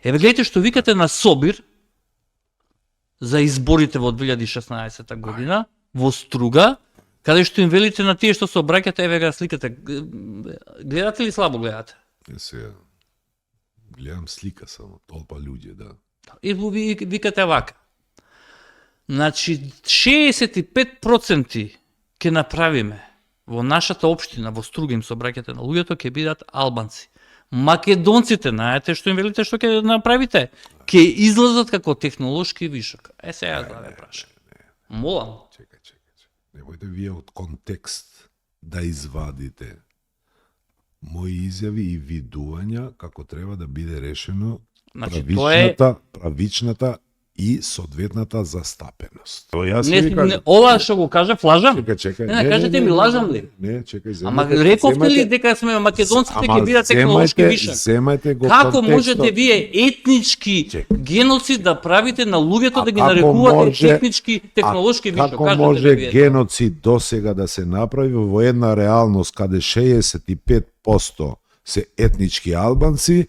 Еве гледате што викате на Собир за изборите во 2016 година во Струга, каде што им велите на тие што се обраќате, еве га сликате. Гледате ли слабо гледате? Сега гледам слика само, толпа луѓе, да. И ви викате вака. Значи 65% ќе направиме во нашата општина, во Струга им се обраќате на луѓето, ќе бидат албанци. Македонците, знаете што им велите што ќе направите? Ќе излезат како технолошки вишок. Сега да ве прашам. Молам. Чекај. Немојте вие од контекст да извадите мои изјави и видувања како треба да биде решено Значи, правичната и соодветната застапеност. Ова што го кажа, лажам? Чекај. Не, кажете ми, лажам ли? Не, чекај. Ама рековте ли дека сме македонците ќе бидат технолошки вишок? Земајте го Како контекстот. можете вие етнички геноцид да правите на луѓето да ги нарекувате етнички технолошки вишок? Како може геноцид досега да се направи во една реалност каде 65% се етнички албанци,